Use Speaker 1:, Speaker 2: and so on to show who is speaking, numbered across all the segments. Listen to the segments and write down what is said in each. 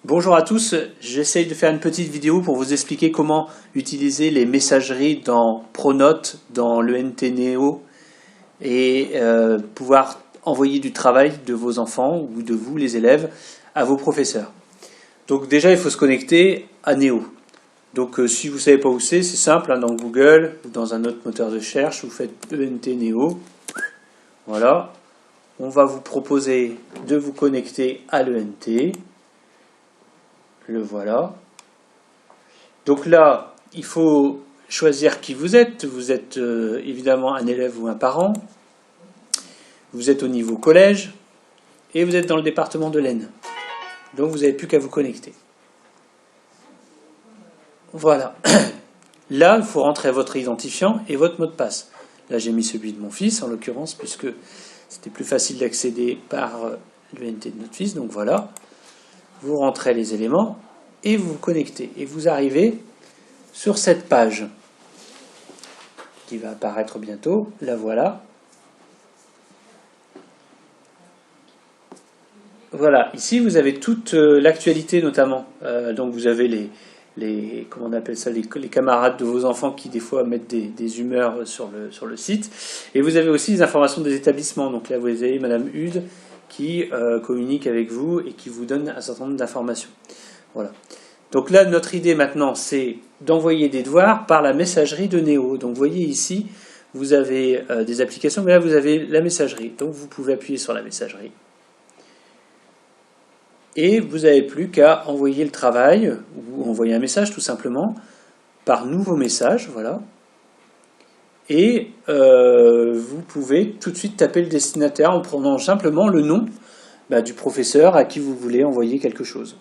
Speaker 1: Bonjour à tous, j'essaye de faire une petite vidéo pour vous expliquer comment utiliser les messageries dans Pronote, dans l'ENT Neo et pouvoir envoyer du travail de vos enfants ou de vous les élèves à vos professeurs. Donc déjà il faut se connecter à Neo. Donc si vous ne savez pas où c'est simple, dans Google ou dans un autre moteur de recherche, vous faites ENT Neo. Voilà, on va vous proposer de vous connecter à l'ENT. Le voilà. Donc là, il faut choisir qui vous êtes. Vous êtes évidemment un élève ou un parent. Vous êtes au niveau collège. Et vous êtes dans le département de l'Aisne. Donc vous n'avez plus qu'à vous connecter. Voilà. Là, il faut rentrer votre identifiant et votre mot de passe. Là, j'ai mis celui de mon fils, en l'occurrence, puisque c'était plus facile d'accéder par l'ENT de notre fils. Donc voilà. Vous rentrez les éléments et vous vous connectez. Et vous arrivez sur cette page qui va apparaître bientôt. La voilà. Voilà, ici vous avez toute l'actualité notamment. Donc vous avez comment on appelle ça, les camarades de vos enfants qui des fois mettent des humeurs sur le site. Et vous avez aussi les informations des établissements. Donc là vous avez Madame Hude qui communique avec vous et qui vous donne un certain nombre d'informations. Voilà. Donc là, notre idée maintenant, c'est d'envoyer des devoirs par la messagerie de Neo. Donc vous voyez ici, vous avez des applications, mais là vous avez la messagerie. Donc vous pouvez appuyer sur la messagerie. Et vous n'avez plus qu'à envoyer le travail, ou envoyer un message tout simplement, par nouveau message, voilà. Et vous pouvez tout de suite taper le destinataire en prenant simplement le nom du professeur à qui vous voulez envoyer quelque chose.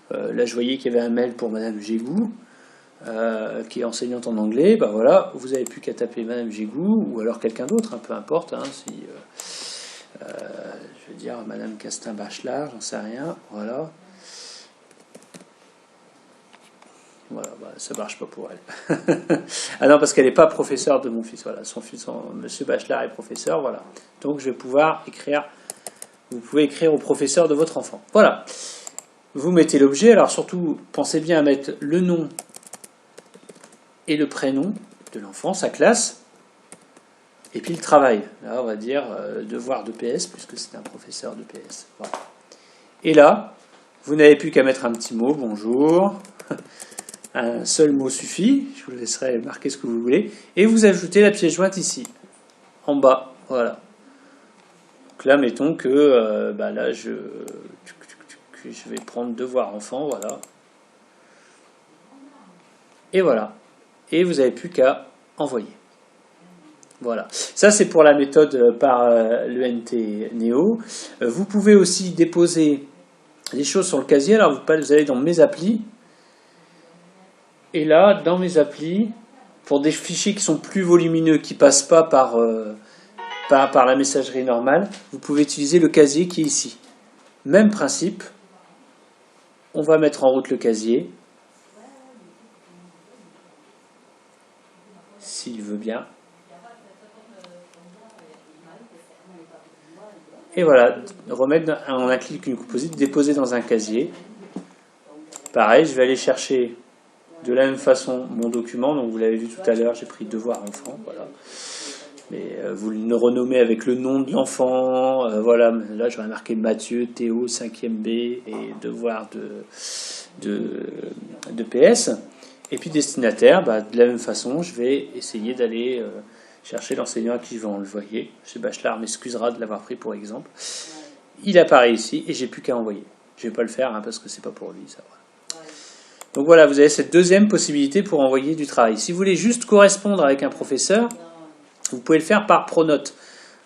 Speaker 1: Là, je voyais qu'il y avait un mail pour Madame Gégou, qui est enseignante en anglais. Ben voilà, vous n'avez plus qu'à taper Madame Gégou, ou alors quelqu'un d'autre, peu importe. Je veux dire Madame Castin-Bachelard, j'en sais rien. Voilà. Voilà, ça marche pas pour elle. Ah non, parce qu'elle n'est pas professeure de mon fils. Voilà, son fils, Monsieur Bachelard, est professeur. Voilà. Donc je vais pouvoir écrire. Vous pouvez écrire au professeur de votre enfant. Voilà. Vous mettez l'objet, alors surtout, pensez bien à mettre le nom et le prénom de l'enfant, sa classe, et puis le travail. Là, on va dire devoir de PS, puisque c'est un professeur de PS. Voilà. Et là, vous n'avez plus qu'à mettre un petit mot, bonjour. Un seul mot suffit, je vous laisserai marquer ce que vous voulez, et vous ajoutez la pièce jointe ici, en bas. Voilà. Donc là, mettons que là, je vais prendre devoir enfant, voilà. Et voilà. Et vous n'avez plus qu'à envoyer. Voilà. Ça, c'est pour la méthode par l'ENT Neo. Vous pouvez aussi déposer des choses sur le casier. Alors, vous allez dans Mes applis. Et là, dans Mes applis, pour des fichiers qui sont plus volumineux, qui ne passent pas par la messagerie normale, vous pouvez utiliser le casier qui est ici. Même principe. On va mettre en route le casier. S'il veut bien. Et voilà, remettre en un clic une composite, déposer dans un casier. Pareil, je vais aller chercher de la même façon mon document. Donc vous l'avez vu tout à l'heure, j'ai pris devoir enfant. Voilà. Mais vous le renommez avec le nom de l'enfant. Voilà, là j'aurais marqué Mathieu, Théo, 5e B et devoir de PS. Et puis destinataire, de la même façon, je vais essayer d'aller chercher l'enseignant à qui je vais envoyer. M. Bachelard m'excusera de l'avoir pris pour exemple. Il apparaît ici et j'ai plus qu'à envoyer. Je ne vais pas le faire parce que c'est pas pour lui. Ça, voilà. Donc voilà, vous avez cette deuxième possibilité pour envoyer du travail. Si vous voulez juste correspondre avec un professeur, vous pouvez le faire par Pronote.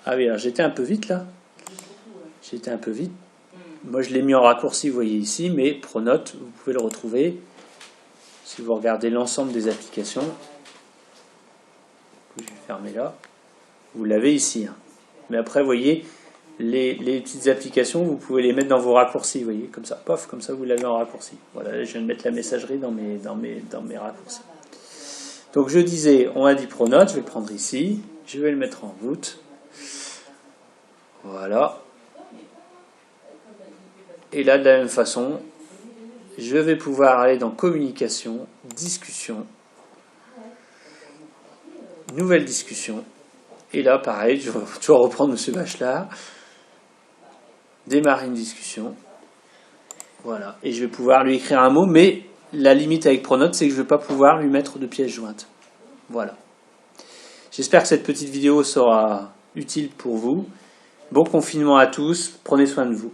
Speaker 1: Ah oui, alors j'étais un peu vite là. J'étais un peu vite. Moi je l'ai mis en raccourci, vous voyez ici, mais Pronote, vous pouvez le retrouver si vous regardez l'ensemble des applications. Je vais fermer là. Vous l'avez ici. Mais après, vous voyez, les petites applications, vous pouvez les mettre dans vos raccourcis, vous voyez, comme ça, pof, comme ça vous l'avez en raccourci. Voilà, je viens de mettre la messagerie dans mes raccourcis. Donc je disais, on a dit Pronote, je vais le prendre ici, je vais le mettre en route. Voilà. Et là, de la même façon, je vais pouvoir aller dans communication, discussion, nouvelle discussion. Et là, pareil, je vais toujours reprendre M. Bachelard, démarrer une discussion. Voilà. Et je vais pouvoir lui écrire un mot, mais la limite avec Pronote, c'est que je ne vais pas pouvoir lui mettre de pièce jointe. Voilà. J'espère que cette petite vidéo sera utile pour vous. Bon confinement à tous, prenez soin de vous.